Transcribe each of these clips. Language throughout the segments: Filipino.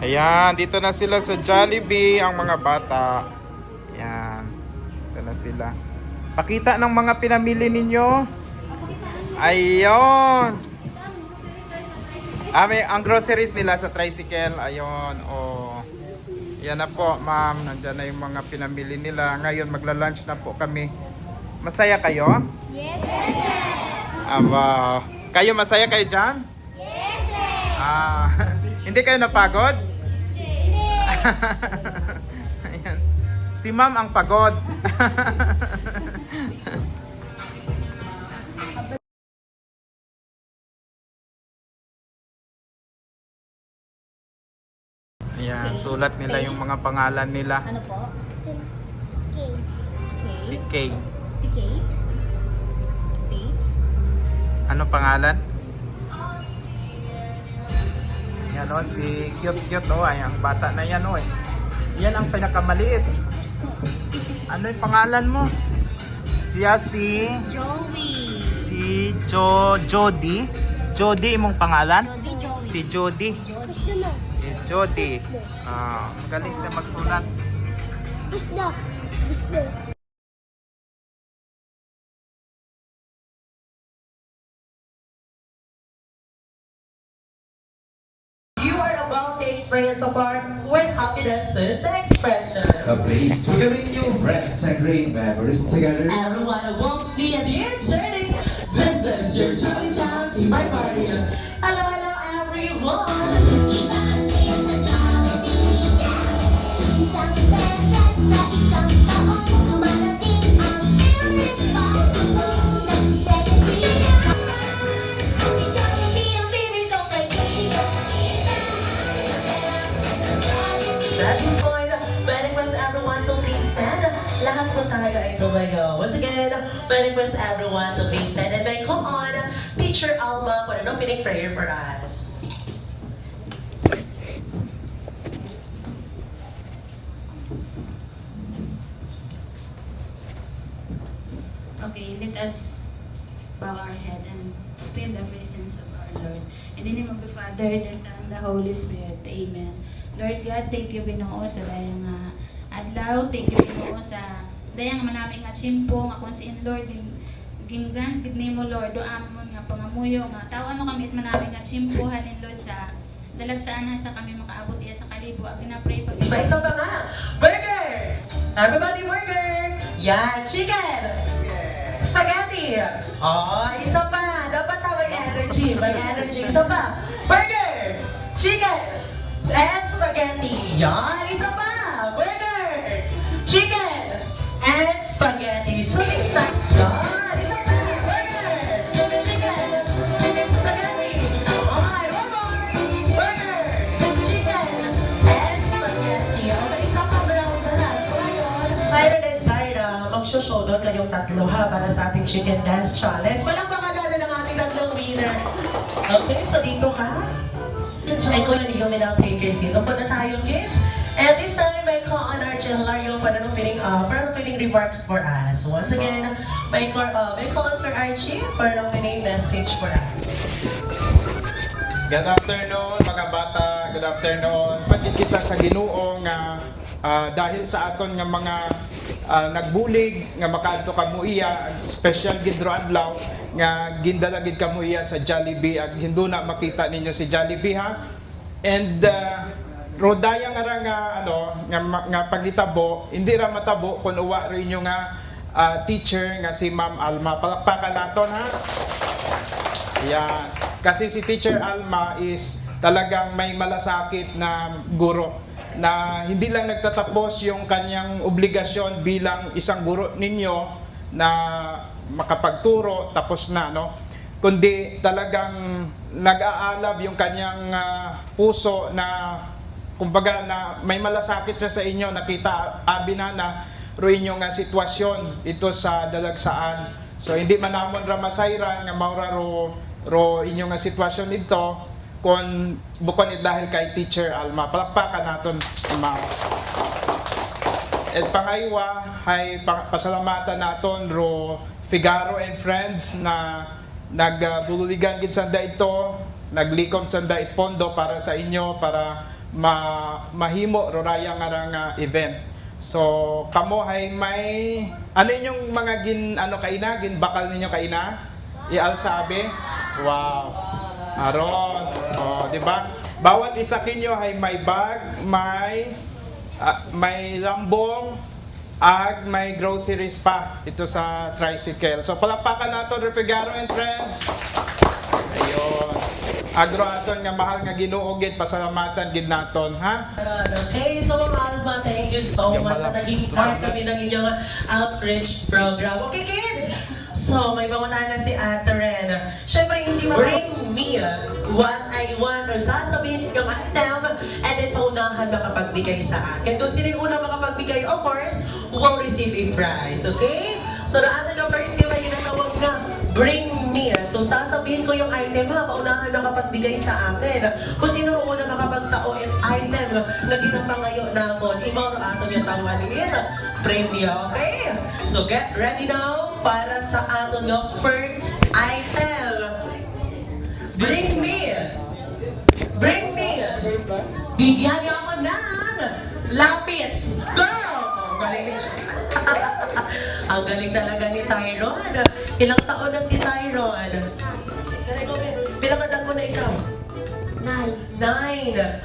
Ayan, dito na sila sa Jollibee, ang mga bata. Ayan, dito na sila. Pakita ng mga pinamili ninyo. Ayun. Ang groceries nila sa tricycle. Ayun, oh. Yan na po, ma'am. Nandiyan na yung mga pinamili nila. Ngayon, magla-lunch na po kami. Masaya kayo? Yes, sir. Wow. Kayo masaya kayo dyan? Yes, sir. Hindi kayo napagod? Hindi. Ayan. Si ma'am ang pagod. Ayan, sulat nila yung mga pangalan nila. Ano po? Kate. Si Kay. Si Kate? Kate? Ano pangalan? Yan o, si cute o. Ay, ang bata na yan o eh. Yan ang pinakamaliit. Ano yung pangalan mo? Siya si... Joey. Si Jody. Jody imong pangalan? Joey. Si Jody. Si Jody. Magaling siya magsulat. Gusto. Gusto. You are about to experience a part when happiness is the expression. A place where we new breaths and great memories together. Everyone won't be a dear journey. This is your Charlie Town Team by Party. Hello, hello, everyone. Iba ang saya sa Jollibee. Isang beses sa isang taon, dumarating ang memories bago nagsiselebrate. Si Jollibee ang favorite kong kaibigan. Sa Jollibee. So at this point, may request everyone to please stand. Lahat po tayo ay tumayo. Once again, may request everyone to please stand. And then come on, Teacher Alma for an opening prayer for us. Okay, let us bow our head and feel the presence of our Lord. In the name of the Father, the Son, the Holy Spirit. Amen. Lord God, thank you Ginoo sa dayang adlaw. Thank you Ginoo sa dayang manaming nga chimpo nga kung siin Lord ging grant gid nimo Lord do amon nga pangamuyo nga tawan mo kami at manaming nga chimpo halin Lord sa dalagsaan hasta kami makaabot iya sa kalibo. Abi na pray pag Iba isa pa nga. Burger! Everybody burger! Yeah, chicken! Spaghetti! Oh, isa pa. Dapat na may energy. May energy. Isa pa. Burger! Chicken! And spaghetti. Yan, isa pa. Burger! Chicken! And spaghetti. So, isa. Yan, isa pa. Burger! Chicken! Spaghetti. Okay, one more. Burger! Chicken! And spaghetti. Okay, isa pa. Brown ka na. So, ngayon, Siren and Syra, mag-showdown kayong tatlo ha para sa ating chicken dance challenge. Walang pangalala ng ating tatlong winner. Okay, so dito ka. Ay ko na niyo medal takers dito po na tayo, kids. And this time, may call on our Hilario para opening remarks for us. Once again, may call on Sir Archie para opening message for us. Good afternoon mga bata. Good afternoon. Pagkit kita sa Ginoo nga dahil sa aton nga mga nagbulig nga makaadto kamo iya special gidro adlaw nga gindala gid kamo iya sa Jollibee ag hinduna makita ninyo si Jollibee ha. And rodaya nga ra nga pagitabo hindi ra matabo kun uwa rin inyo nga teacher nga si Ma'am Alma. Palakpakan naton ha. Yeah. Kasi si Teacher Alma is talagang may malasakit na guro na hindi lang nagtatapos yung kanyang obligasyon bilang isang guro ninyo na makapagturo tapos na no, kundi talagang nag-aalab yung kanyang puso na kumbaga na may malasakit siya sa inyo. Nakita abi na ro inyo nga sitwasyon ito sa dalagsaan. So hindi man namon ra masayran nga maura ro inyo nga sitwasyon dito kung bukod dahil kay Teacher Alma. Palakpakan naton ma'am. At pangaywa ay pasalamatan naton ro Figaro and friends na nagbululigan gid sanda ito, naglikom sanda it pondo para sa inyo para mahimo roraya nga nga event. So kamo hay may ano inyong mga kaina bakal ninyo kaina? Ialsabi? Wow. Aron. Oh, di ba? Bawat isa kinyo hay may bag, may lambong, ag may groceries pa ito sa tricycle. So palakpakan nato Refigaro and friends. Ayun. Agro aton nga mahal nga Ginoo gid pasalamatan gid naton, ha? Okay, so Ma'am Alma, thank you so much na naging part kami ng inyong outreach program. Okay, kids? So, may bangunan na si Ate Ren. Siyempre, hindi bring me what I want or sasabihin yung item and then paunahan makapagbigay sa akin. Kung sino yung unang makapagbigay, of course, will receive a prize. Okay? So, naano yung first yung ginatawag na bring me. So, sasabihin ko yung item ha, paunahan makapagbigay sa akin. Kung sino yung unang makapagtao yung item na ginapangayo namon, imaw ato yung tawanin ito. Bring me, okay? So, get ready now para sa aton yung first item. Bring me! Bring me! Bigyan niyo ako ng lapis! Go! Oh, galing ni ang galing talaga ni Tyron. Ilang taon na si Tyron? Bilang anak mo na ikaw? 9.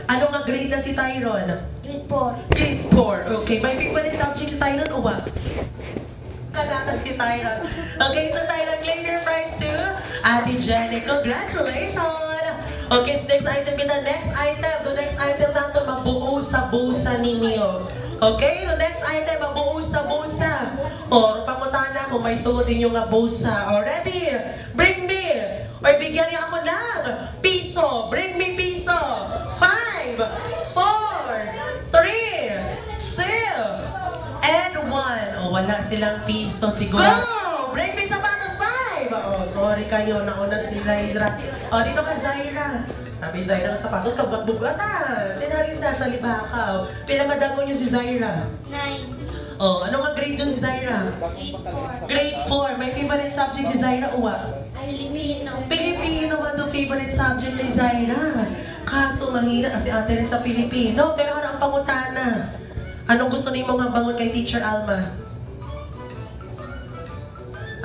Ano nga grade na si Tyron? Grade 4. Grade 4. Okay. May favorite subject si Tyron o ba? Kanatan si Tyron. Okay, so Tyron, claim your prize to Ate Jenny. Congratulations! Okay, it's next item kita. Next item. The next item natin mabuo sa busa ninyo. Okay, the next item mabuo sa busa. Or pamuntahan na kung may suot din yung busa. Already? Bring me! Or bigyan niyo ako ng piso. Bring me piso. 5, 4, 3, 2, and 1. Oh, wala silang piso siguro. Go! Bring me sapatos. 5. Oh, sorry kayo. Nauna si Zaira. Oh, dito ka, Zaira. Sabi Zaira ng sapatos. Kabat-bugat na. Sinalinda sa libakaw. Pinamadago niyo si Zaira. 9. Oh, ano nga grade yun si Zaira? Grade 4. Grade 4. May favorite subject si Zaira, uwa? Filipino. Pilipino man ang favorite subject ni Zaira. Kaso mahina kasi ate rin sa Pilipino. Pero ano ang pangutana? Anong gusto ni mong habangon kay Teacher Alma?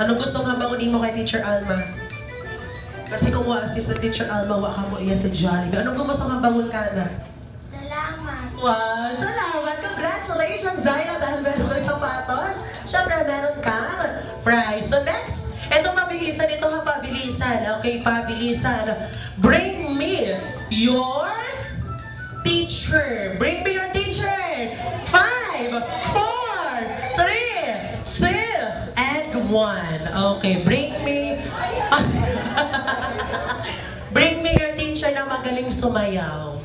Anong gusto mong habangon mo kay Teacher Alma? Kasi kung wa si sa Teacher Alma, wa ka mo iya sa Jollibee. Anong gusto mong habangon ka na? Salamat. Wow, salamat! Congratulations, Zaira, dahil meron kang sapatos. Siyempre, meron kang prize. So next, eto mabilisan ito ha, pabilisan. Okay, pabilisan. Bring me your teacher. Bring me your teacher. 5, 4, 3, 2, and 1. Okay, bring me... bring me your teacher na magaling sumayaw.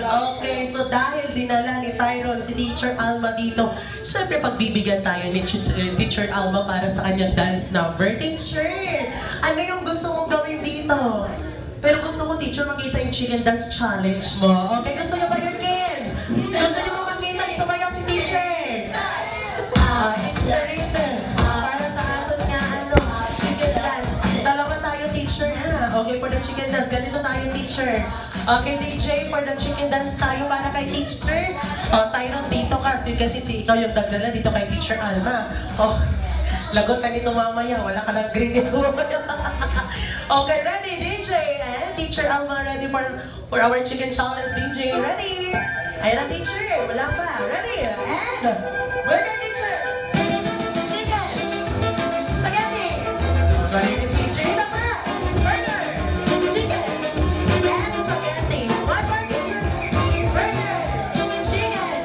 Okay, so dahil dinala ni Tyron si Teacher Alma dito, syempre pagbibigyan tayo ni Teacher Alma para sa kanyang dance number. Teacher, ano yung gusto mong gawin dito? Pero gusto ko, teacher, makita yung chicken dance challenge mo. Okay, gusto niyo ba yun, kids? Gusto niyo ba makita yung sumayaw si teacher? It's very good. Para sa atin nga, chicken dance. Dalawa tayo, teacher, ha? Okay, for the chicken dance, ganito tayo, teacher. Okay, DJ, for the chicken dance tayo para kay teacher. Tyron, dito kasi si ikaw yung dagdala dito kay Teacher Alma. Oh, lagot ka nito mamaya, wala ka ng green nito mamaya. Okay, ready, DJ? And Teacher Alma, ready for our chicken challenge, DJ? Ready? Ayan na, teacher. Wala pa. Ready? And, burger, teacher. Chicken. Spaghetti. Galing ni DJ. Ito pa. Burger. Chicken. And spaghetti. One more, teacher. Burger. Chicken.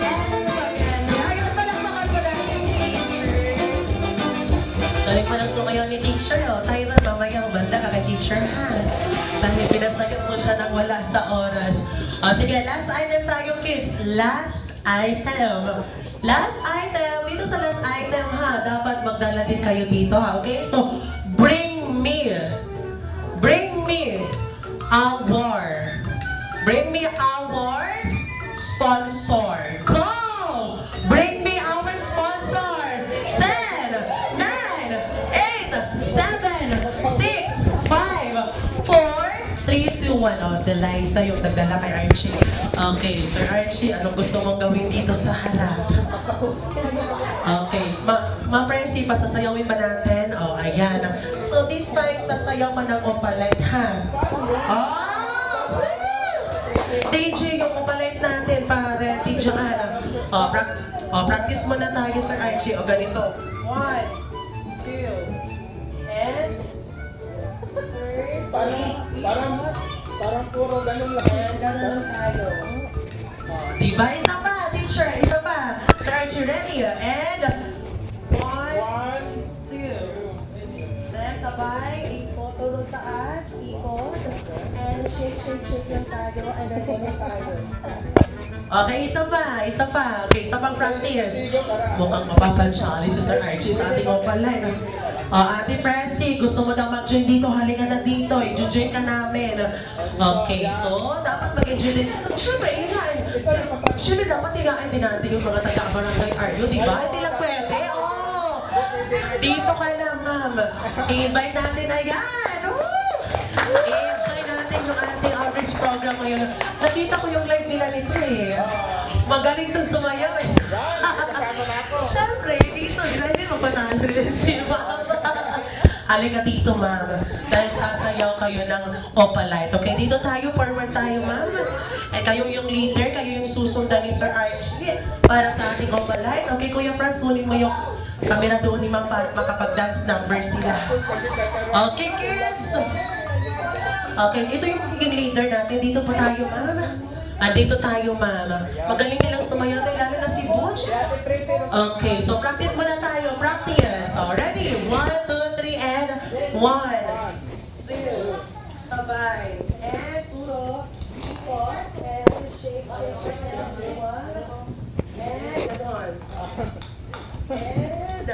And spaghetti. Ayun, palakpakan ko lang si teacher. Galing pa lang sumayaw ni teacher. Tyron, mamaya banda ka kay teacher, ha? Dahil pinasayot mo siya nang wala sa oras. Sige, last item tayo, kids. Last item. Last item. Dito sa last item, ha, dapat magdala din kayo dito, ha? Okay? So, bring me our sponsor. Go! Bring me our sponsor. 10, 9, 8, 7, 6, 5, 4, 3, 2, 1. O, si Liza yung nagdala kay Archie. Okay, Sir Archie, anong gusto mong gawin dito sa harap? Okay, Ma-Presi, pasasayawin ba natin? O, ayan. So this time, sasayaw ka ng Opalite, ha? Oh! DJ, yung Opalite natin, pare, DJ Ana. O, practice mo na tayo, Sir Archie. O, ganito. 1, 2, and 3, Parang puro ganun lang. and ganun tayo. O, diba? Isa pa, teacher, isa pa. Sir Archie, ready? And 1, 2, set, sabay, ikot, tulog taas, ikot, and shake lang tayo, and then ganun tayo. Okay, isa pa. Okay, isa pang practice. Mukhang mapapansyali si Sir Archie sa ating Opalite. Ate Presi, gusto mo daw mag-join dito, halika na dito, i-join ka namin. Okay, so, dapat mag-enjoy din. Siyempre, dapat hilain din natin yung mga taga-barangay RU, di ba? Hindi lang pwede, dito ka na, ma'am. I-invite natin, ayan, i-enjoy natin yung ating outreach program ngayon. Nakita ko yung live nila nito Magaling to sumayaw Siyempre, dito, hindi mo panalo rin si ma'am. Halika dito, ma'am. Dahil sasayaw kayo ng Opalite. Okay, dito tayo, forward tayo, ma'am. Kayo yung leader, kayo yung susundan ni Sir Archie para sa ating Opalite. Okay, Kuya Franz, kunin mo yung camera doon ni ma'am para makapag-dance number sila. Okay, kids! Okay, ito yung magiging leader natin. Dito po tayo, ma'am. Andito tayo, ma'am. Magaling nilang sumayaw tayo, lalo na si Butch. Okay, so practice muna tayo. Practice. So, ready? 1, 2, 3, and 1, 2. Sabay. And puro. Ikot. And shake. And ganon. And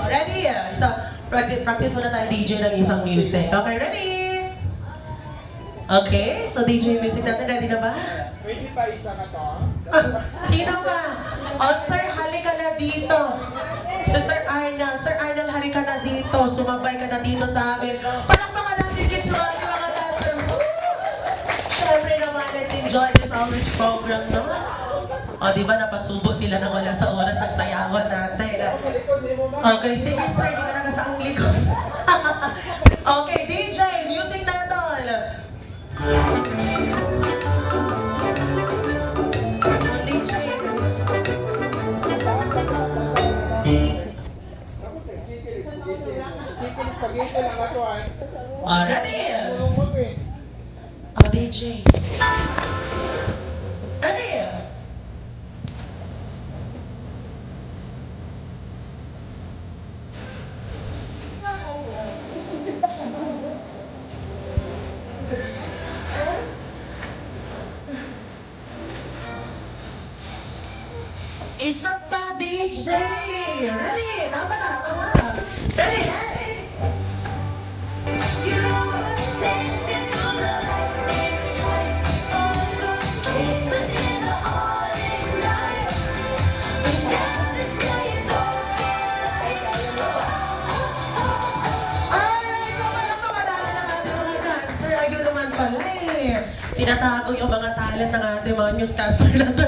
ready? So, practice muna tayo DJ ng isang music. Okay, ready? Okay, so DJ music natin, ready na ba? Pwede pa isa na to? Sino pa? Sir, halika na dito. Si Sir Arnel, halika na dito. Sumabay ka na dito sa amin. Palakpakan natin kids, mga dancer. Siyempre naman, let's enjoy this outreach program, no? Di ba napasubo sila na wala sa oras ng sayawan natin. Okay, sige sir, di ka nakasaang likod. Okay, DJ, music na tol. DJ. Ready? DJ. Ready? Isa pa, DJ! Ready? Tama na, tama. Ready, ready? Tinatago yung mga talent ng ating mga newscaster na to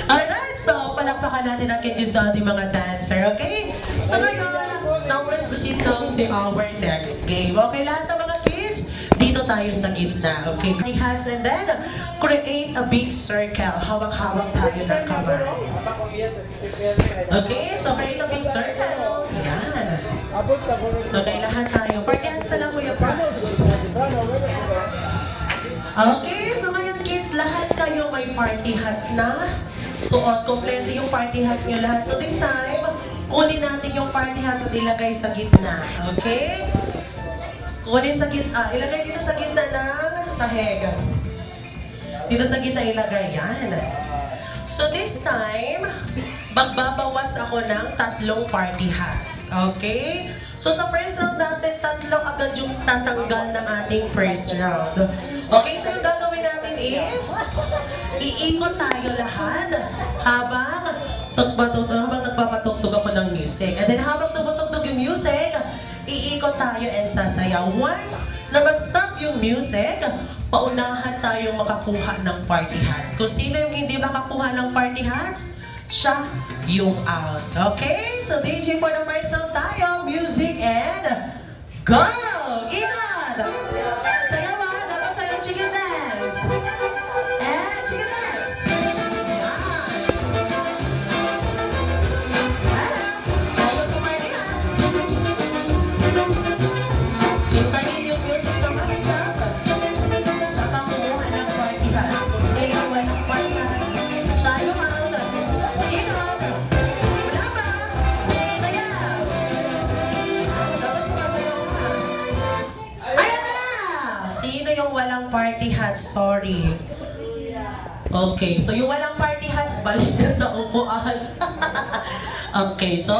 Alright, so palakpakan natin ang kids na ating mga dancer, okay? So ngayon, now let's proceed to our next game. Okay, lahat ng mga kids, dito tayo sa gitna, okay? Hands and then, create a big circle. Hawak-hawak tayo ng kamay. Okay, so create a big circle. Yan. Okay, lahat tayo. Party hands na lang, Kuya Franz. Okay, so ngayon kids, lahat kayo may party hats na. Suot, kompleto yung party hats nyo lahat. So this time, kunin natin yung party hats at ilagay sa gitna. Okay? Kunin sa gitna, ilagay dito sa gitna ng sahig. Dito sa gitna ilagay, yan. So this time, magbabawas ako ng 3 party hats. Okay? So sa first round natin, 3 agad yung tatanggal ng ating first round. Okay, so yung gagawin natin is, iikot tayo lahat habang nagpapatugtog ako ng music. And then habang tumutugtog yung music, iikot tayo and sasayaw. Once na mag-stop yung music, paunahan tayong makakuha ng party hats. Kung sino yung hindi makakuha ng party hats, siya yung out. Okay? So DJ for the first song tayo, music and go! Ikot! Sayawan! Dapat sayo chicken dance! And chicken dance! Yan! Tayo sa party hats! Hintayin yung music na mag-stop sa pangumuha ng party hats. Kung sino walang party hats, siya yung out. Ikot! Wala pa! Sayaw! Dapat sumasayaw ka. Ayan na! Sino yung walang party hats? Sorry. Okay, so yung walang party hats, balik na sa upuan. Okay, so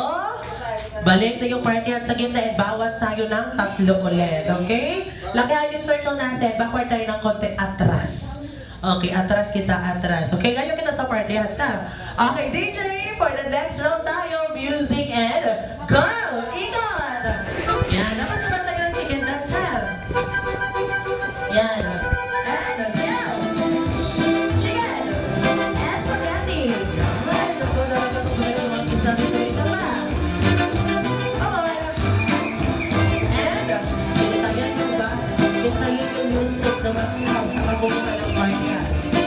balik na yung party hats sa gitna and bawas tayo ng 3 ulit. Okay? Lakihan yung circle natin. Backward tayo ng konti. Atras. Okay, atras kita, atras. Okay, ngayon kita sa party hats, ha? Okay, DJ, for the next round tayo, music and go! Ikot! Yan, napasabas tayo ng chicken dance, ha? Yan. And, sayaw! Chicken! And spaghetti! Yan, naku, nakakatuloy ng mga kiss natin sa isa pa. Okay. And, hintayin yung music na mag-sound sa pagbubuka ng party hats.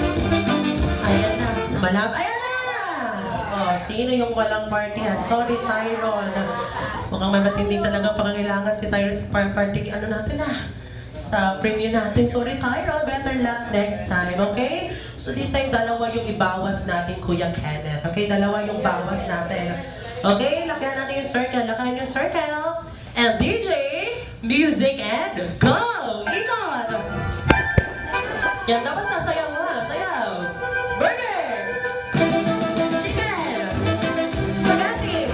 Ayan na. Ayan na! Oh, sino yung walang party hats? Sorry, Tyron. Mukhang may matinding talaga pangangailangan si Tyron sa party, ano natin sa premium natin. Sorry, Tyron. Better luck next time, okay? So this time, dalawa yung ibawas natin, Kuya Kenneth. Okay, dalawa yung bawas natin. Okay, lakihan natin yung circle. Lakihan yung circle. And DJ, music and go! Ikot! Yan, dapat sasayaw nga. Sayaw! Burger! Chicken! Spaghetti!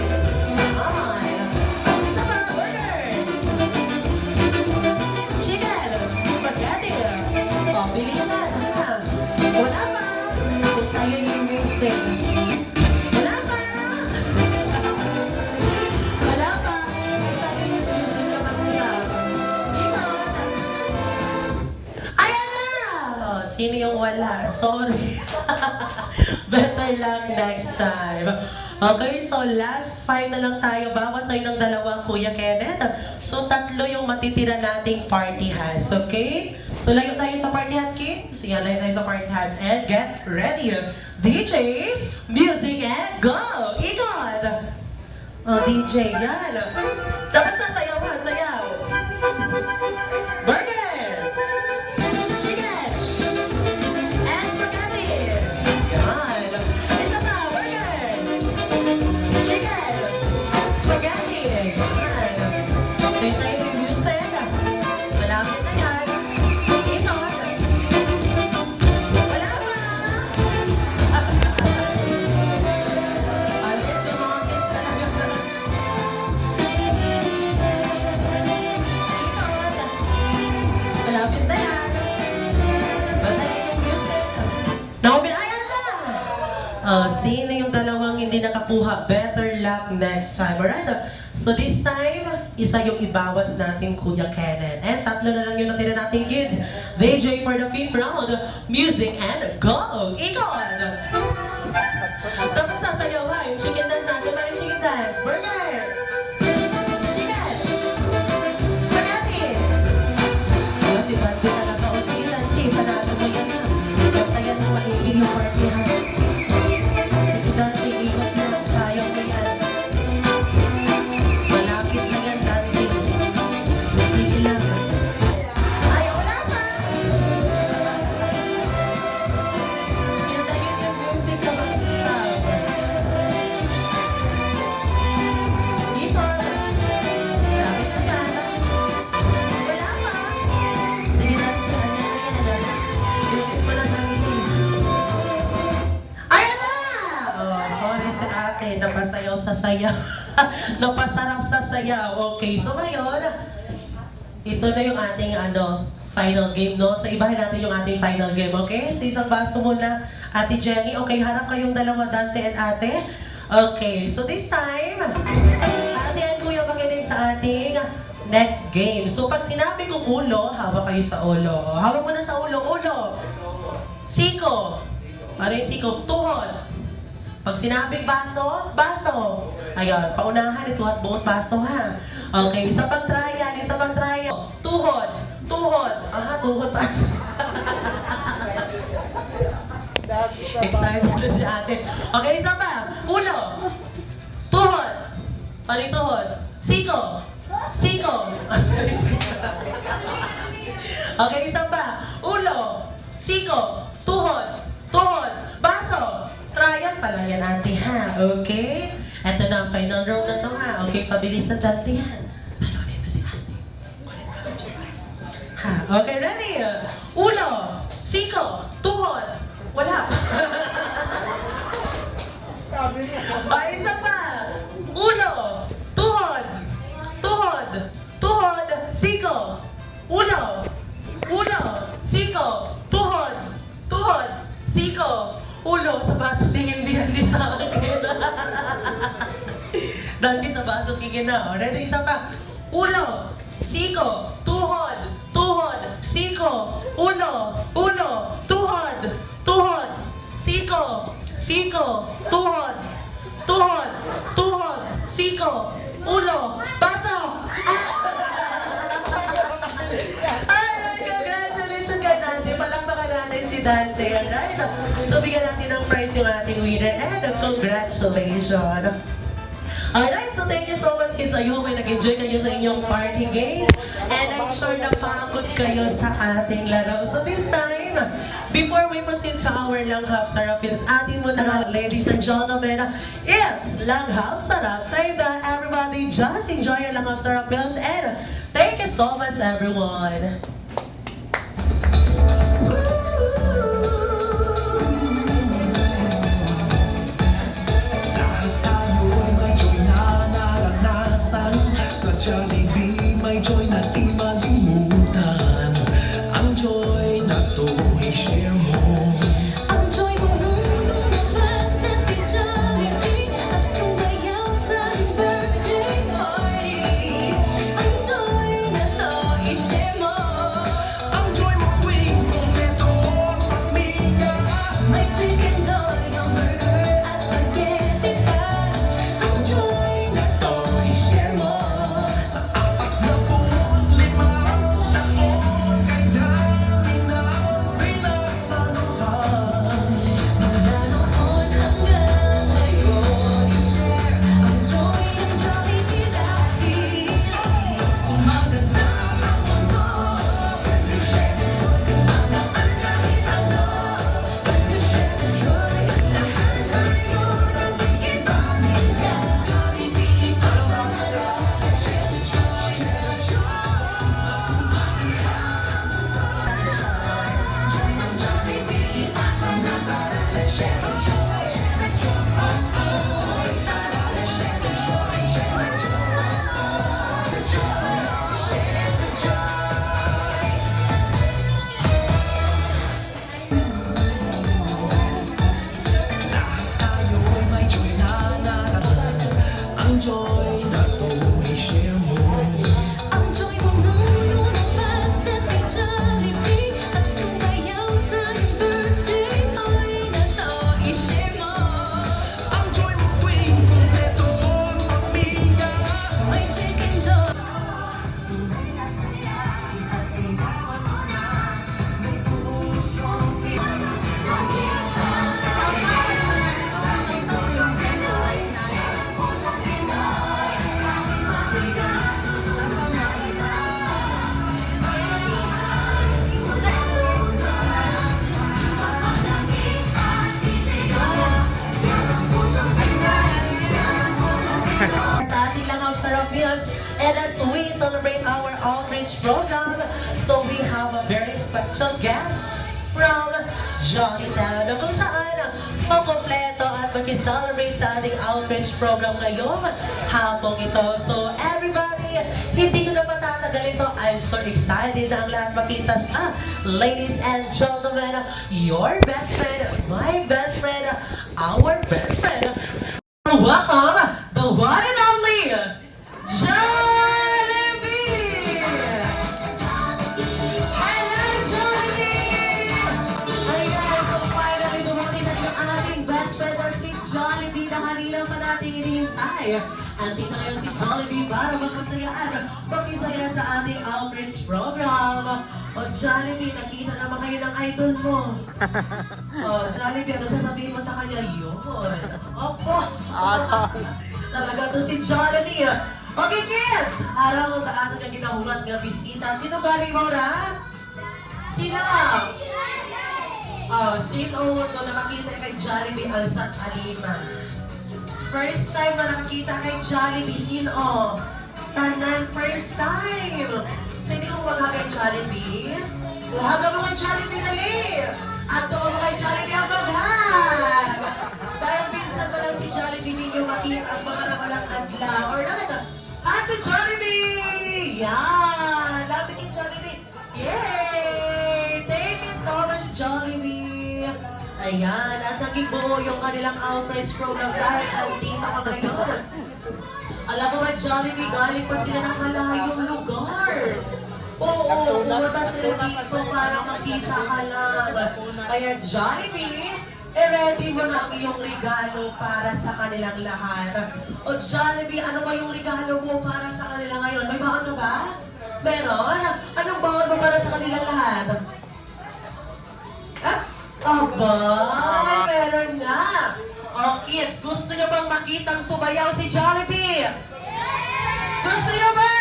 Ay! Isa pa, burger! Chicken! Spaghetti! O, bilisan! Ha? Wala pa! Kung tayo yung music. Wala pa! Wala pa! Kung tayo yung music na mag-stop. Ikot! Ayan na! Oh, sino yung wala? Sorry. Better luck next time. Okay, so last 5 na lang tayo. Bawas tayo ng 2, Kuya Kenneth. So 3 yung matitira nating party hats, okay? So layo tayo sa party hat, kids. Yan, layo tayo sa party hats. And get ready. DJ, music and go! Ikot! Oh, DJ, yan. Dapat sasayaw ha, sayaw. Burger! Chicken! And spaghetti! Yan. Isa pa, burger! Chicken! Spaghetti! Yan. So yun tayo yung music. Malapit na yan. Ikot! Wala pa! Alit yung mga kids talaga. Malapit na yan. Bantayin yung music. Naomi, ayan na! Sino yung dalawang hindi nakakuha? Better luck next time. Alright? So this time, isa yung ibawas natin, Kuya Kenneth. And 3 na lang yung natira natin, kids. DJ for the 5th round. Music and go! Ikot! Dapat sasayaw ha. Yung chicken dance natin. Ano yung chicken dance? Burger! Chicken! Spaghetti! Wala si Dante talaga. O sige, Dante, panalo mo yan ha. Bantayan mo maigi yung party house. Sige, Dante, ikot na. Kaya mo yan. Malapit na yan, Dante. Sige lang. Ay, wala pa! Hintayin yung music na mag-stop. Dito. Malapit na yan. Wala pa! Sige, Dante, ano yan? Ulit mo na, Dante. Ayan na! Oh, sorry sa ate. Napasayaw sa sayaw. Napasarap sa sayaw. Okay, so ngayon, ito na yung ating final game, no? So, ibahin natin yung ating final game, okay? So, isang baso muna, Ate Jenny. Okay, harap kayong dalawa, Dante and ate. Okay, so this time, ate and kuya makinig sa ating next game. So pag sinabi kong ulo, hawak kayo sa ulo. Hawak mo na sa ulo, ulo. Siko. Ano yung siko? Tuhod. Pag sinabing baso, baso. Ayan, paunahan ito at buong baso ha. Okay, isa pang trial, isa pang trial. Tuhod, tuhod. Aha, tuhod pa. Excited na si ate. Okay, isa pa. Ulo. Tuhod. Ano yung tuhod? Siko. Siko. Okay, isa pa. Ulo. Siko. Tuhod. Tuhod. Baso. Trial pala yan, ate, ha? Okay? Ito na ang final round na to, ha? Okay, pabilisan dati, ha? Talunin mo si ate. Kunin mo agad yung baso. Ha? Okay, ready? Ulo. Siko. Tuhod. Wala. Isa pa. Ulo. Tuhod. Tuhod. Tuhod. Siko. Ulo. Ulo. Siko. Tuhod. Tuhod. Siko. Ulo. Sa baso tingin di sa akin. Dante sa baso tingin na. Ready? Isa pa. Ulo. Siko. Tuhod. Tuhod. Siko. Ulo. Ulo. Tuhod. Tuhod. Siko. Siko. Tuhod. Tuhod. Tuhod. Siko. Ulo. Baso. Alright, congratulations kay Dante. Palakpakan natin si Dante. Alright. So, bigyan natin ng prize yung ating winner. And congratulations. Alright, so thank you so much kids. I hope ay nag-enjoy kayo sa inyong party games. And I'm sure napagod kayo sa ating laro. So this time, before we proceed to our Langhap Sarap Meals, atin muna nga, ladies and gentlemen, it's Langhap Sarap Time. Everybody just enjoy your Langhap Sarap Meals. And thank you so much everyone. Sa Jollibee, may joy na di malimutan. Ang joy na to, i-share mo. Ang joy mo nung lumabas na si Jollibee at sumayaw sa iyong birthday party. Ang joy na to, i-share mo. Ang joy mo tuwing kompleto ang pamilya. May chicken joy, hamburger at spaghetti pa. Ang joy na to, i-share mo. Sa 45 taon kay dami na pinagsaluhan. Mula noon hanggang ngayon, i-share ang joy ng Jollibee dahil mas gumaganda ang mundo. When you share the joy, gumagaan kahit ano. When you share the joy, lahat tayo nagiging pamilya. Jollibee, pagsama lang. Share the joy, share the joy. Mas gumaganda ang mundo. Joy ng Jollibee, pagsama lang. Share the joy, share the joy. Tara, let's share the joy, share the joy. The joy, share the joy. Lahat tayo'y may joy na nararamdaman. Ang joy na to, i-share mo. Ang joy mo nung lumabas na si Jollibee at sumayaw sa iyong birthday. Joy na to, i-share mo. Ang joy mo tuwing kompleto ang pamilya. May chicken joy. Sa ating Langhap Sarap Meals, and as we celebrate our outreach program, so we have a very special guest from Jollytown na kung saan makompleto at mag-celebrate sa ating outreach program ngayong hapong ito. So everybody, hindi ko na patatagal ito. I'm so excited na ang lahat makita. Ladies and gentlemen, your best friend, my best friend, our best friend. Welcome, the one and only Jollibee! ay andito ngayon si Jollibee para makisaya sa ating outreach program. O Jollibee, nakita naman kayo ng idol mo. O Jollibee, ano sasabihin mo sa kanya? Yun. Opo. Talaga to si Jollibee. Okay kids, araw na ato niya ginahulat nga bisita. Sino galing mo na? Sino? Sino no nakakita kay Jollibee Alsat Alima? First time na nakakita kay Jollibee, sino? Tanan, first time! So hindi mo magha kay Jollibee? Buhaga mo kay Jollibee, dali! Ato mo kay Jollibee ang baghan! Dahil minsan pa lang si Jollibee ninyo makita ang mga namalang adla. Or naman, Ate Jollibee! Yan! Lapit kay Jollibee! Yay! Thank you so much, Jollibee! Ayan, at naging buo yung kanilang outreach program dahil andito ka ngayon. Alam mo ba, Jollibee, galing pa sila ng malayong lugar. Oo, pumunta sila dito para makita ka lang. Kaya Jollibee, ready mo na ang iyong regalo para sa kanilang lahat. O Jollibee, ano ba yung regalo mo para sa kanila ngayon? May baon ka ba? Meron? Anong baon mo para sa kanilang lahat? Aba, meron na. Oh kids, gusto nyo bang makitang sumayaw si Jollibee? Gusto nyo ba?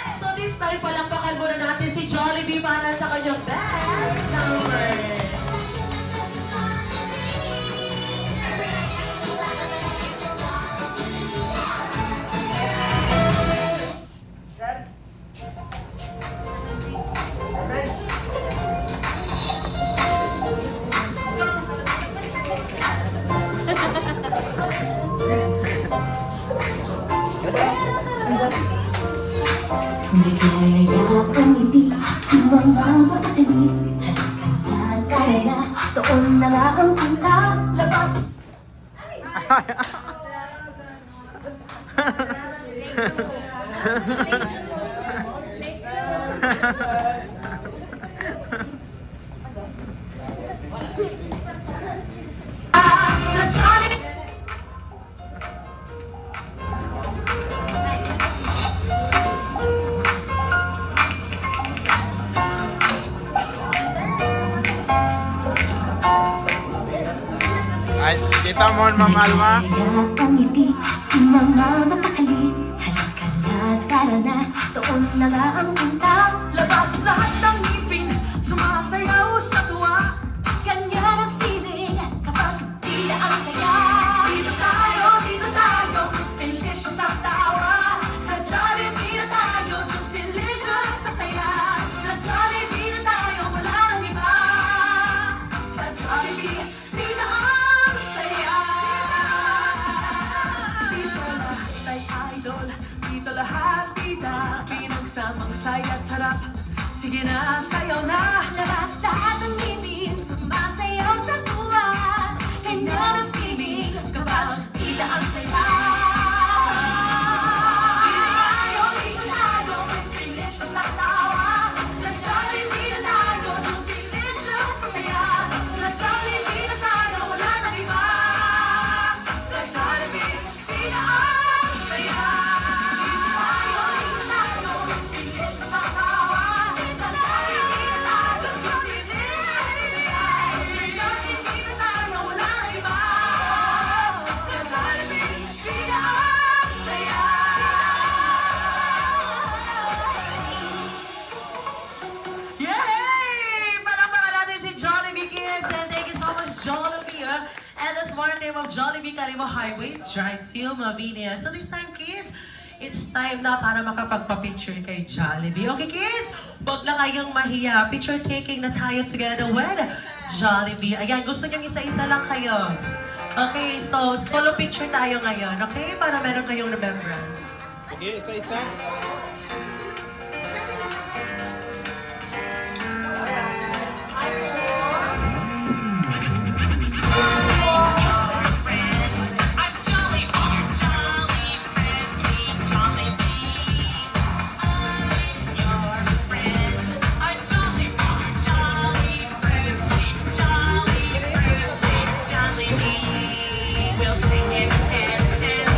So this time, palakpakan muna natin si Jollibee para sa kanyang dance number. Ligaya ang ngiti, mga mapakali. Halika na, tara na, doon na nga ang punta. Labas! Sa Jollibee! Ay, kita mo, Ma'am Alma? Ligaya ang ngiti, mga mapakali. Halika na, tara na, doon na nga ang punta. Labas lahat ng ngipin, sumasayaw sa tuwa. Ganyan ang feeling kapag tila ang saya. Dito tayo, Miss Delicious ang tawa. Sa Jollibee na tayo, Juice Delicious sa saya. Sa Jollibee na tayo, wala nang iba. Sa Jollibee, dito ang saya. Dito lahat ay idol, dito lahat tita. Pinagsamang saya at sarap, sige na, sayaw na. Labas lahat ng ngipin, sumasayaw sa tuwa. Ganyan ang feeling kapag tila ang saya. Dito tayo, Miss Delicious ang tawa. Sa Jollibee na tayo, Juice Delicious sa saya. Sa Jollibee na tayo, wala nang iba. Sa Jollibee, dito ang saya. Dito tayo, Miss Delicious ang tawa. Sa Jollibee na tayo, Juice Delicious sa saya. Sa Jollibee na tayo, wala nang iba. Sa Jollibee, dito ang saya. Yay! Palakpakan natin si Jollibee kids and thank you so much Jollibee. And the smart name of Jollibee Kalimo Highway Drive to Mavinia. So this time kids, it's time na para makapagpa-picture kay Jollibee. Okay kids, huwag na kayong mahiya. Picture taking na tayo together with Jollibee. Ayan, gusto niyong isa-isa lang kayo. Okay, so solo picture tayo ngayon. Okay, para meron kayong remembrance. Sige, isa-isa. We'll sing and dance and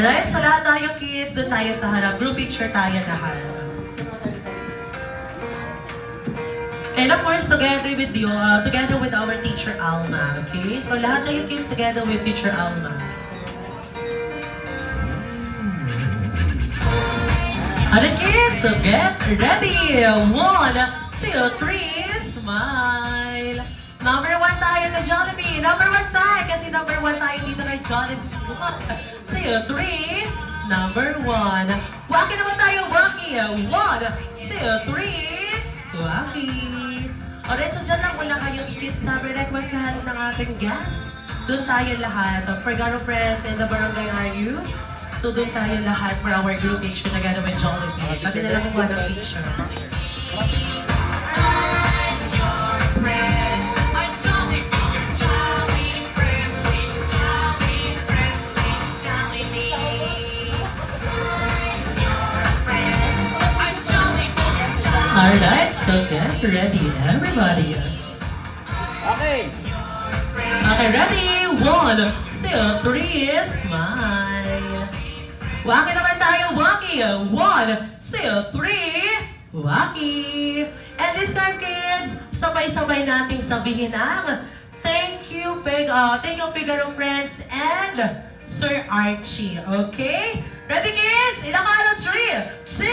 Alright, so lahat tayo kids, doon tayo sa harap. Group picture tayo lahat. And of course, together with our teacher Alma, okay? So lahat tayo kids together with teacher Alma. Alright kids, so get ready. 1, 2, 3, smile. Number 1 tayo kay Jollibee. Number 1 side, kasi number 1 tayo dito kay Jollibee. 1, 2, 3, number 1. Waki naman tayo, waki. 1, 2, 3, waki. Alright, so dyan lang muna kayo kids. Sabi request lahat ng ating guests. Doon tayo lahat. Fregaro Friends and the Barangay RU. So doon tayo lahat for our group picture together with Jollibee. Pati na lang kung ano picture. Alright, so get ready, everybody. Okay. Okay, ready? 1, 2, 3, smile. Waki naman tayo, waki. 1, 2, 3, waki. And this time, kids, sabay-sabay nating sabihin ang thank you, Figaro Friends and Sir Archie. Okay? Ready, kids? Ilang ka? 3, 2,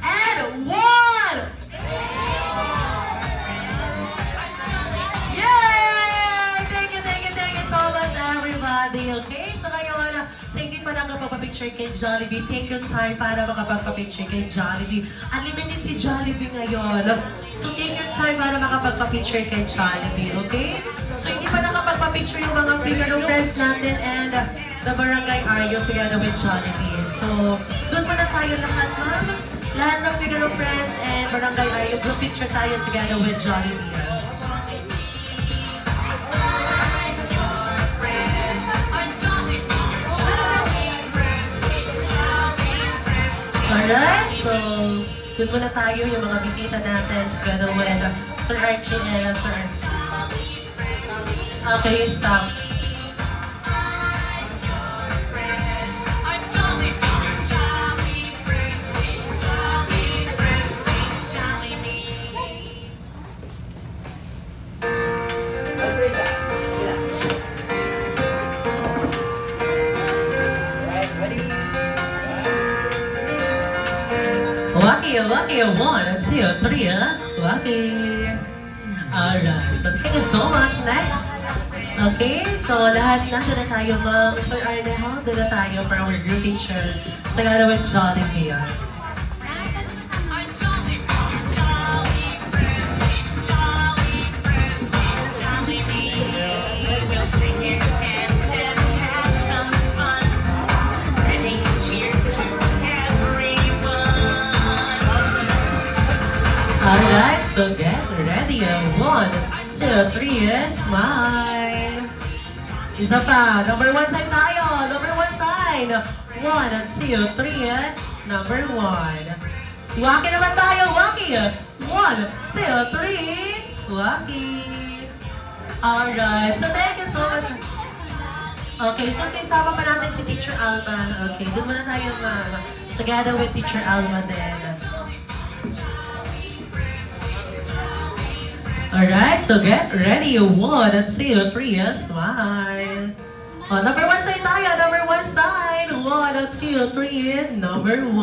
and 1! Yay! Thank you so much, everybody. Okay, so ngayon, sa hindi pa nakapagpapicture kay Jollibee, take your time para makapagpapicture kay Jollibee. Unlimited si Jollibee ngayon. So take your time para makapagpapicture kay Jollibee, okay? So hindi pa nakapagpapicture yung mga Figaro Friends natin and the Barangay RU together with Jollibee. So, doon pa na tayo lahat, ma'am. Lahat ng Figaro Friends and Barangay RU, group picture tayo together with Jollibee. Alright, so doon muna tayo yung mga bisita natin together with Sir Archie and Sir... Okay, stop. Lucky, 1, 2, 3, lucky. Alright, so thank you so much. Next. Okay, so lahat na tayo, ma'am. Sir Arneho, doon na tayo for our group picture. Sa with Jollibee. Alright, so get ready. 1, 2, 3, smile. Isa pa. Number 1 side tayo. Number 1 side. 1, 2, 3, number 1. Waki naman tayo. Waki. 1, 2, 3, waki. Alright, so thank you so much. Okay, so sisama pa natin si Teacher Alma. Okay, doon muna tayo, ma'am. Together with Teacher Alma din. Alright, so get ready. 1, 2, 3, smile. Oh, number 1 side tayo. Number 1 side. 1, 2, 3, number 1.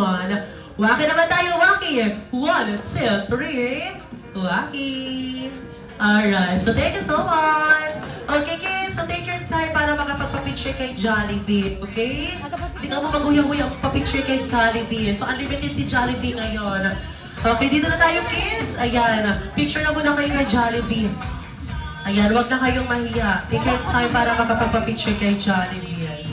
Waki naman tayo, waki. 1, 2, 3, waki. Alright, so thank you so much. Okay, kids, so take your time para makapagpa-picture kay Jollibee, okay? Hindi ka mo mag-uyang-uyang pa-picture kay Jollibee. So, unlimited si Jollibee ngayon. Okay, dito na tayo, kids. Ayan, picture na muna kayo kay Jollibee. Ayan, huwag na kayong mahiya. Take your time para makapagpa-picture kay Jollibee.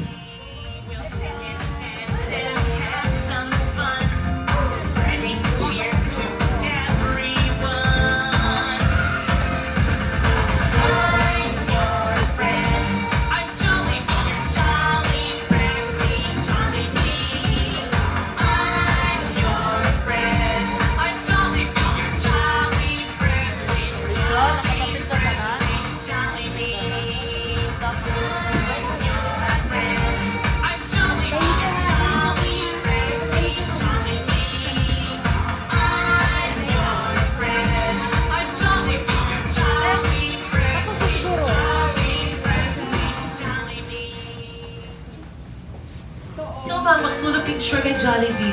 solo picture kay Jollibee.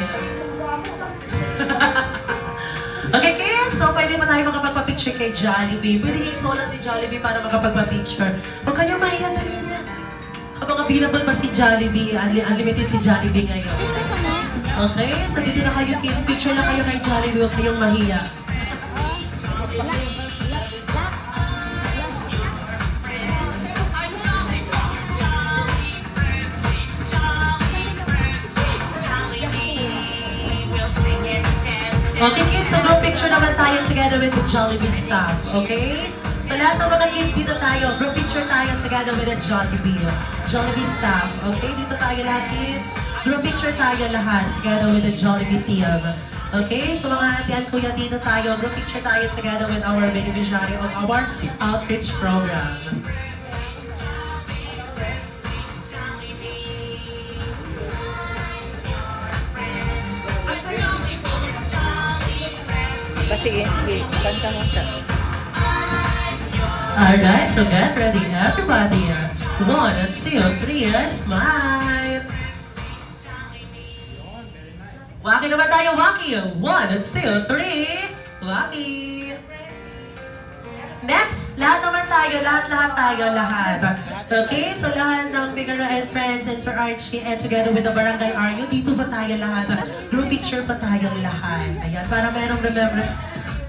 Okay, kids, so pwede ba tayo makapagpa-picture kay Jollibee? Pwede yung solo si Jollibee para makapagpa-picture. Huwag kayo mahiya na rin na. Habang available pa si Jollibee, unlimited si Jollibee ngayon. Okay, so dito na kayo kids, picture na kayo kay Jollibee, huwag kayong mahiya. Okay kids, so group picture naman tayo together with the Jollibee staff, okay? So lahat ng mga kids dito tayo, group picture tayo together with the Jollibee staff, okay? Dito tayo lahat kids, group picture tayo lahat together with the Jollibee team. Okay, so mga ate at kuya dito tayo, group picture tayo together with our beneficiary of our outreach program. Alright, so get ready everybody. 1, 2, 3, smile! Waki naman tayo, Waki! 1, 2, 3, Waki! Next, lahat naman tayo, lahat. Okay, so lahat ng Figaro and Friends and Sir Archie and together with the Barangay Aryo, dito ba tayo lahat? Group picture pa tayong lahat. Ayan, para mayroong remembrance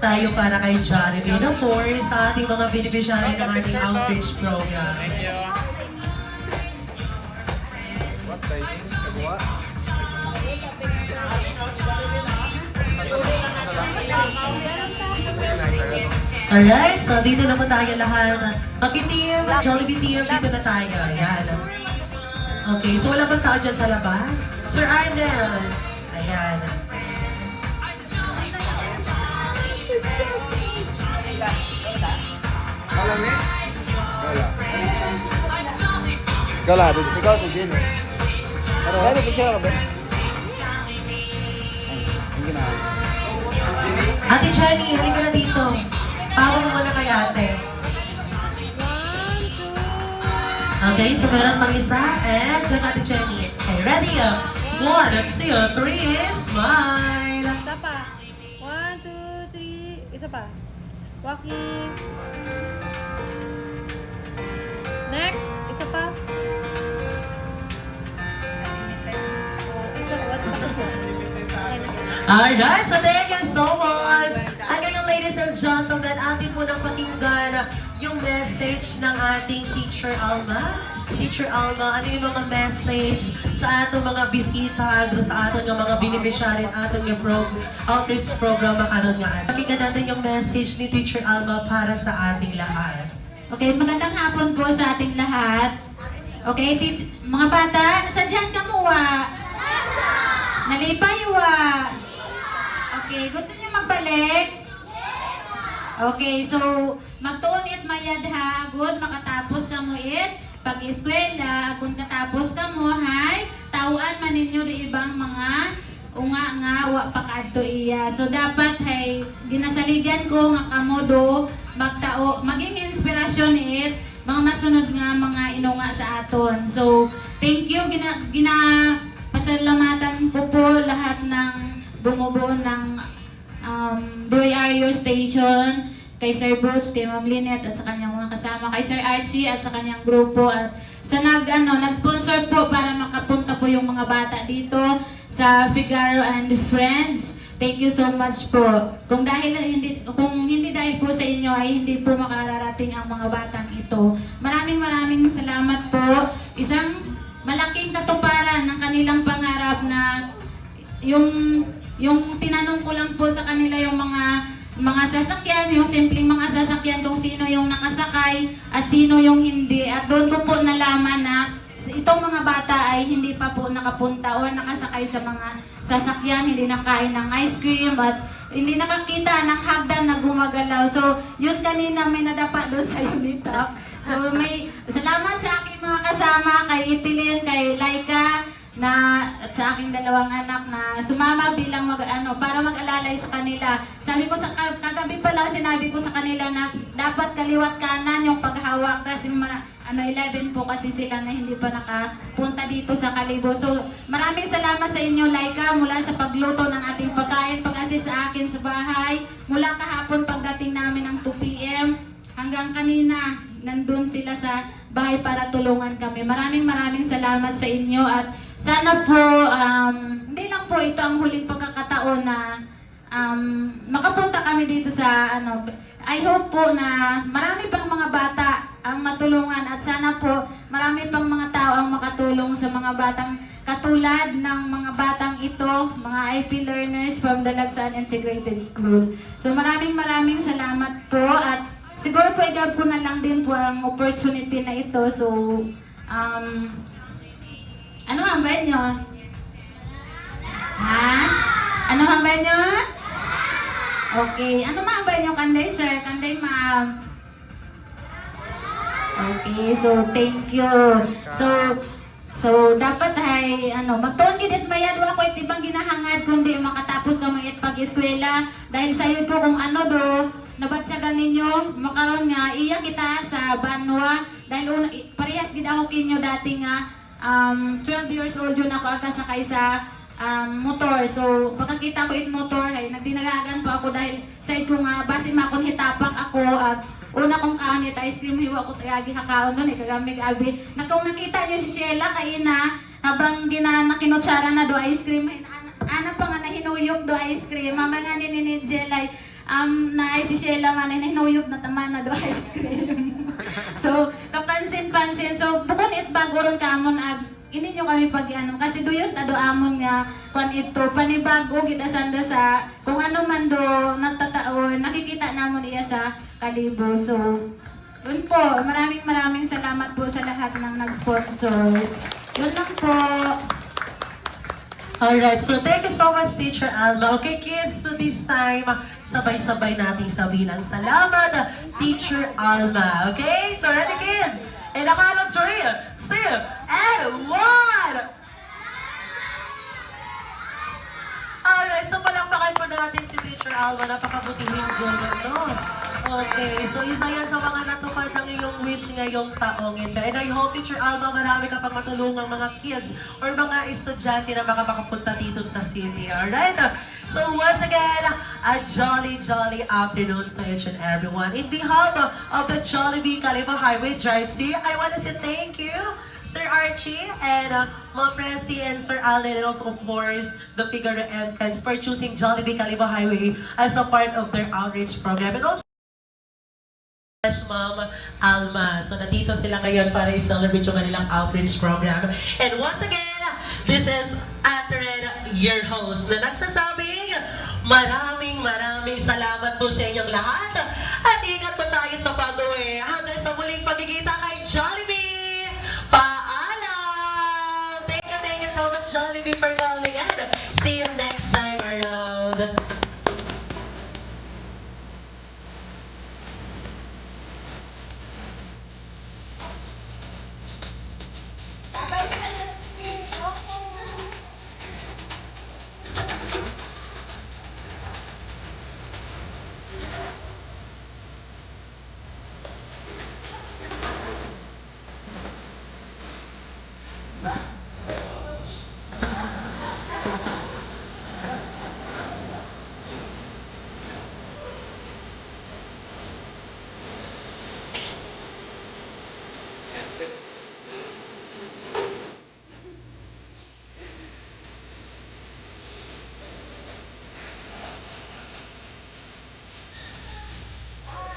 tayo para kay Jollibee. And of course, sa ating mga beneficiary ng ating outreach program. Alright, so dito na po tayo lahat. Paki-team, Jollibee team, dito na tayo. Ayan. Okay, so wala bang tao dyan sa labas? Sir Arnel. Ayan. Ikaw lah, ikaw sa Jin. Pero, picture ka ba? Ate Jenny, halika na dito. Pago mo muna kay ate. Okay, so meron pang isa. And dyan Ate Jenny. Okay, ready? 1, 2, 3, smile! Isa pa. 1, 2, 3. Isa pa. Walking. Next. Isa pa. Isa pa. Alright, so thank you so much. At ngayon, ladies and gentlemen, atin po nang pakinggan yung message ng ating Teacher Alma. Teacher Alma, ano yung mga message sa atong mga bisita, sa atong mga beneficiary at atong yung outreach program makaroon nga. Pakinggan natin yung message ni Teacher Alma para sa ating lahat. Okay, magandang hapon po sa ating lahat. Okay, mga bata, sadyan ka mo Nalipay Okay, gusto niyo magbalik? Okay, so magtuon it mayad ha, good, makatapos ka mo it. Pag-eskwela, kung katapos ka mo, hay, tauan man ninyo rin ibang mga unga nga, wa pa kadto iya. So dapat hay, ginasaligan ko nga kamodo, magtao, maging inspirasyon it, mga masunod nga mga inunga sa aton. So, thank you, pasalamatan ko po lahat ng bumubuo ng Broy Aryo Station, kay Sir Butch, kay Ma'am Lynette at sa kanyang mga kasama, kay Sir Archie at sa kanyang grupo at sa nag-sponsor po para makapunta po yung mga bata dito sa Figaro and Friends. Thank you so much po. Kung hindi dahil po sa inyo ay hindi po makararating ang mga batang ito. Maraming salamat po. Isang malaking katuparan ng kanilang pangarap na yung tinanong ko lang po sa kanila yung mga sasakyan, yung simpleng mga sasakyan kung sino yung nakasakay at sino yung hindi. At doon ko po nalaman na itong mga bata ay hindi pa po nakapunta o nakasakay sa mga sasakyan, hindi nakain ng ice cream at hindi nakakita ng hagdan na gumagalaw. So, yun kanina may nadapa doon sa Unitap. So, may salamat sa aking mga kasama, kay Itilin, kay Laika, at sa aking dalawang anak na sumama bilang para mag-alalay sa kanila. Sabi ko kagabi pala sinabi ko sa kanila na dapat kaliwat kanan yung paghawak kasi 11 po kasi sila na hindi pa nakapunta dito sa Kalibo. So maraming salamat sa inyo, Laika, mula sa pagluto ng ating pagkain, pag-assist sa akin sa bahay, mula kahapon pagdating namin ng 2 p.m. hanggang kanina nandun sila sa bahay para tulungan kami. Maraming salamat sa inyo at sana po, hindi lang po ito ang huling pagkakataon na makapunta kami dito sa I hope po na marami pang mga bata ang matulungan at sana po marami pang mga tao ang makatulong sa mga batang katulad ng mga batang ito, mga IP learners from the Lagsan Integrated School. So maraming salamat po at siguro po i-grab ko na lang din po ang opportunity na ito. So, ano ang ba nyo? Ha? Ano ang ba nyo? Okay. Ano ang ba nyo, Kanday sir? Kanday ma'am? Okay. So, thank you. So dapat ay, magtuon gid bayad wa ko itibang ginahangad kundi makatapos ka mga pag-eskwela. Dahil sa'yo po kung nabatsagan ninyo, makaroon nga, iya kita sa Banwa. Dahil parehas gid ako kinyo dati nga, 12 years old yun ako aga sakay sa motor. So, pagkakita ko it motor, ay nagdinagagan pa ako dahil side ko nga, base makon hitapak ako at una kong kaanit ice cream, hiwa ko tagagi hakaon doon, kagamig abi. Kung nakita nyo si Sheila, kaina, habang nakinutsara na do ice cream, ana pa nga nahinuyok do ice cream, mama nga ni Jelay, na si Sheila nga nahinuyok na tama na do ice cream. So, kapansin-pansin. So, bukod it bagoron ka amon, ini nyo kami kasi doon tado amon nga ito panibago gidasanda sa kung ano man do nagtataon nakikita namon iya sa Kalibo. So yun po, maraming salamat po sa lahat ng nag-sponsors. Yun lang po. Alright, so thank you so much, Teacher Alma. Okay, kids, so this time, sabay-sabay nating sabihin ang salamat, Teacher Alma. Okay, so ready, kids? Ilakaran 3, 2, and 1! Alright, so palakpakan po natin si Teacher Alma. Napakabutihing gano'n. Okay, so isa yan sa mga natupad ng iyong wish ngayong taong ito. And I hope, Teacher Alma, marami ka pang matulungang mga kids or mga estudyante na makakapunta dito sa city. Alright? So once again, a jolly afternoon sa each and everyone. In behalf of the Jollibee Kalibo Highway Drive C, I want to say thank you, Sir Archie and Ma'am Presi and Sir Allen, and of course, the Figaro and friends for choosing Jollibee Kalibo Highway as a part of their outreach program. And also, Ma'am Alma. So, nandito sila ngayon para i-celebrate yung kanilang outreach program. And once again, this is Atred, your host, na nagsasabing maraming salamat po sa inyong lahat. At ingat po tayo sa pag-uwi. Hanggang sa muling pagkikita kay Jollibee. Paalam! Thank you so much, Jollibee, for calling. And see you next time around.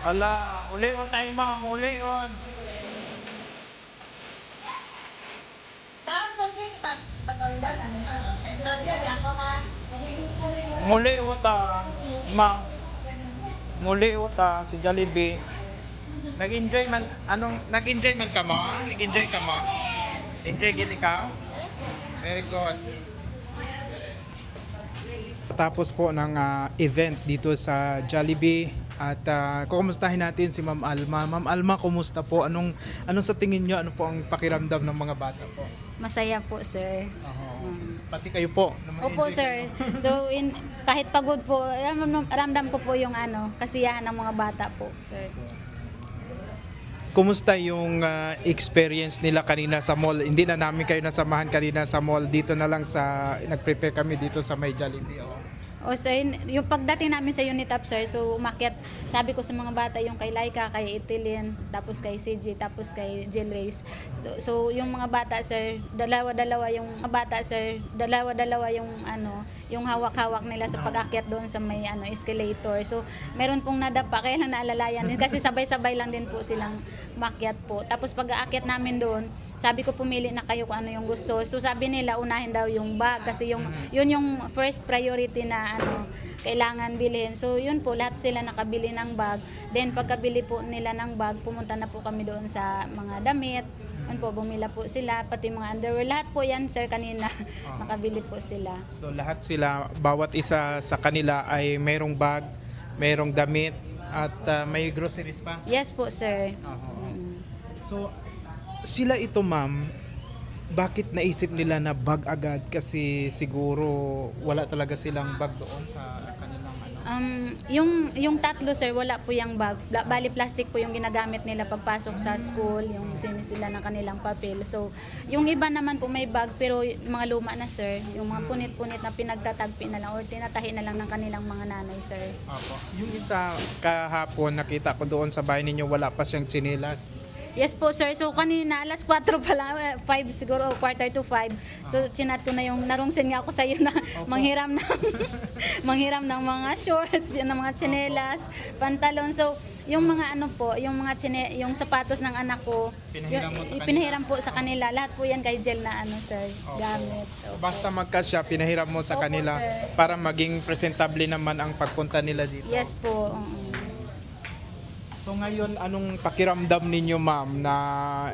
Ala, uli on tayo mga uli on. Muli uta, ma. Muli uta si Jollibee. Nag-enjoy man ka mo? Nag-enjoy ka mo? Enjoy gid ikaw? Very good. Tapos po ng event dito sa Jollibee At kukumustahin natin si Ma'am Alma. Ma'am Alma, kumusta po? Anong sa tingin nyo, ano po ang pakiramdam ng mga bata po? Masaya po, sir. Pati kayo po. Opo, sir. So, kahit pagod po, ramdam ko po yung kasiyahan ng mga bata po, sir. Kumusta yung experience nila kanina sa mall? Hindi na namin kayo nasamahan kanina sa mall. Dito na lang nag-prepare kami dito sa may Jollibee. O sir, yung pagdating namin sa Unitap, sir, so umakyat, sabi ko sa mga bata, yung kay Laika, kay Etilin, tapos kay CJ, tapos kay Jill Reyes. So yung mga bata, sir, dalawa-dalawa yung yung hawak-hawak nila sa pag-akyat doon sa may escalator. So meron pong nadapa, kaya lang naalalayan din, kasi sabay-sabay lang din po silang makyat po. Tapos pag-aakyat namin doon, sabi ko pumili na kayo kung ano yung gusto. So sabi nila, unahin daw yung bag, kasi yun yung first priority na kailangan bilhin. So yun po, lahat sila nakabili ng bag. Then pagkabili po nila ng bag, pumunta na po kami doon sa mga damit. Yun po, bumila po sila, pati mga underwear. Lahat po yan, sir, kanina. Nakabili po sila. So lahat sila, bawat isa sa kanila ay mayroong bag, mayroong damit, at may groceries pa. Yes po, sir. So sila ito, ma'am, bakit naisip nila na bag agad? Kasi siguro wala talaga silang bag doon sa kanilang Yung tatlo, sir, wala po yung bag. Bali plastic po yung ginagamit nila pagpasok sa school, yung sinisila ng kanilang papel. So, yung iba naman po may bag, pero mga luma na, sir. Yung mga punit-punit na pinagtatagpi na lang or tinatahi na lang ng kanilang mga nanay, sir. Apo. Yung isa kahapon nakita ko doon sa bahay ninyo, wala pa siyang tsinelas. Yes po, sir. So kanina, alas 4 pa lang, 5 siguro, quarter to 5. So chinat ko na yung, narungsin nga ako sa iyo na manghiram ng mga shorts, ng mga tsinelas, pantalon. So yung mga yung sapatos ng anak ko, pinahiram po sa kanila. Lahat po yan kay Jel na sir, gamit. Opo. Basta magkasya, pinahiram mo sa Opo, kanila sir. para maging presentable naman ang pagpunta nila dito. Yes po. So ngayon, anong pakiramdam ninyo, ma'am, na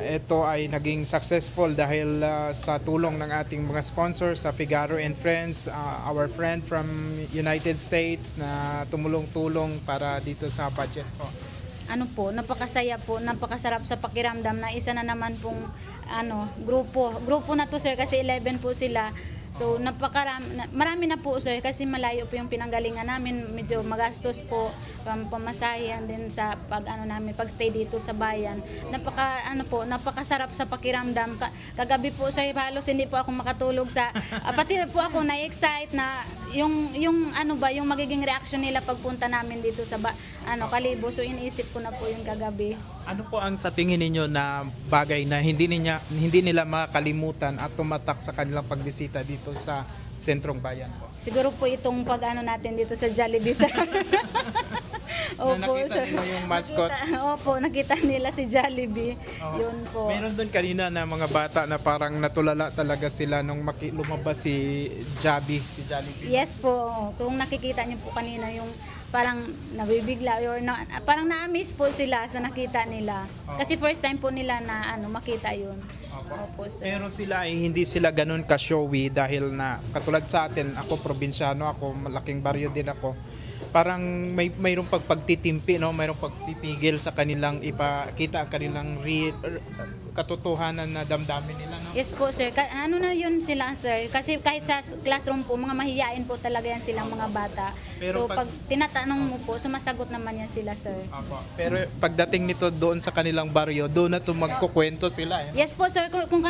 ito ay naging successful dahil sa tulong ng ating mga sponsors sa Figaro and Friends, our friend from United States na tumulong-tulong para dito sa budget po? Napakasaya po, napakasarap sa pakiramdam na isa na naman pong grupo na to, sir, kasi 11 po sila. So marami na po, sir, kasi malayo po yung pinanggalingan namin, medyo magastos po pamasahe din sa pagstay dito sa bayan. Napakasarap sa pakiramdam. Kagabi po, sir, halos hindi po ako makatulog pati po ako na-excite na yung magiging reaction nila pagpunta namin dito sa Kalibo. So iniisip ko na po yung kagabi. Ano po ang sa tingin ninyo na bagay na hindi nila makakalimutan at tumatak sa kanilang pagbisita dito sa sentrong bayan po? Siguro po itong natin dito sa Jollibee, sir. Opo, nakita sir. nila yung mascot? Nakita nila si Jollibee. Yun po. Meron doon kanina na mga bata na parang natulala talaga sila nung lumabas si Jollibee. Yes po. Kung nakikita niyo po kanina yung parang nabibigla or parang na-amaze po sila sa nakita nila. Kasi first time po nila na makita yun. Opo, sir. Pero sila ay hindi sila ganun ka-showy dahil na katulad sa atin, ako probinsyano ako, malaking baryo din ako. Parang mayroong pagtitimpi, no? Mayroong pagpipigil sa kanilang ipakita ang kanilang katotohanan na damdamin nila, no? Yes po, sir. Na yun sila, sir? Kasi kahit sa classroom po, mga mahiyain po talaga yan silang mga bata. Pero so pag tinatanong mo po, sumasagot naman yan sila, sir. Apo. Pero pagdating nito doon sa kanilang baryo, doon na to magkukwento sila. Yes po, sir. Kung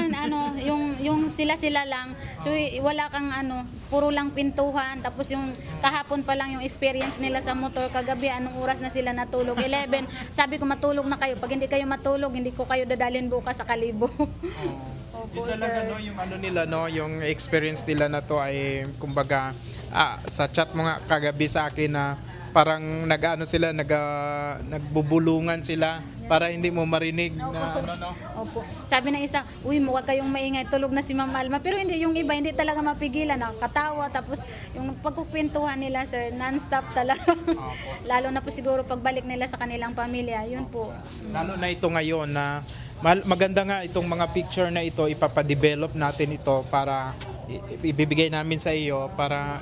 yung sila lang. So wala kang puro lang pintuhan. Tapos yung kahapon pa lang yung experience nila sa motor. Kagabi, anong oras na sila natulog? 11. Sabi ko, matulog na kayo. Pag hindi kayo matulog, hindi ko kayo dadalhin bukas sa Kalibo. Opo, Yung talaga, sir. yung nila, yung experience nila na to ay kumbaga sa chat mo nga kagabi sa akin na parang nagbubulungan sila para hindi mo marinig na Opo. Sabi ng isa, huwag kayong maingay, tulog na si Ma'am Alma. Pero yung iba, hindi talaga mapigilan, nakakatawa. Tapos yung pagkukwentuhan nila, sir, non-stop talaga. Lalo na po siguro pagbalik nila sa kanilang pamilya, yun po. Lalo na ito ngayon na maganda nga itong mga picture na ito, ipapadevelop natin ito para ibibigay namin sa iyo para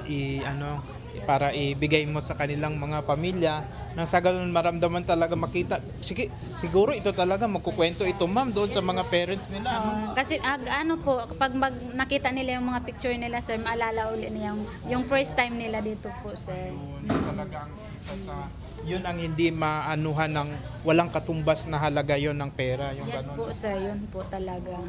para ibigay mo sa kanilang mga pamilya nang sa ganun maramdaman talaga makita. Sige, siguro ito talaga magkukwento ito ma'am doon sa mga parents nila. Ano? Kasi ano po, kapag nakita nila yung mga picture nila, sir, maalala uli niya yung first time nila dito po, sir. Yun talagang isa sa yun ang hindi maanuhan ng walang katumbas na halaga yon ng pera. Yung Yes ganun. po, sir, yun po talaga.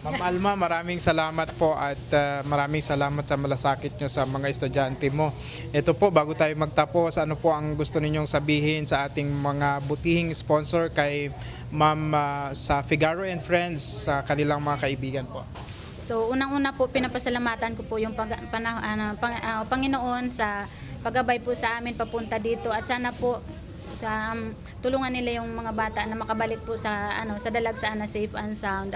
Ma'am Alma, maraming salamat po at maraming salamat sa malasakit nyo sa mga estudyante mo. Ito po, bago tayo magtapos, ano po ang gusto ninyong sabihin sa ating mga butihing sponsor kay Ma'am sa Figaro and Friends, sa kanilang mga kaibigan po? So, unang-una po, pinapasalamatan ko po yung Panginoon sa paggabay po sa amin papunta dito at sana po tulungan nila yung mga bata na makabalik po sa sa Dalagsaan na safe and sound.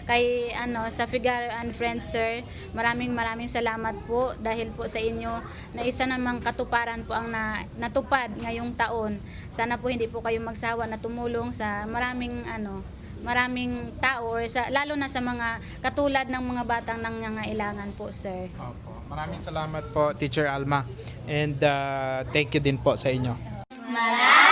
Kay sa Figaro and Friends, sir, maraming salamat po dahil po sa inyo na isa namang katuparan po ang natupad ngayong taon. Sana po hindi po kayo magsawa na tumulong sa maraming tao or lalo na sa mga katulad ng mga batang nangangailangan po, sir. Opo. Maraming salamat po, Teacher Alma. And thank you din po sa inyo. Maraming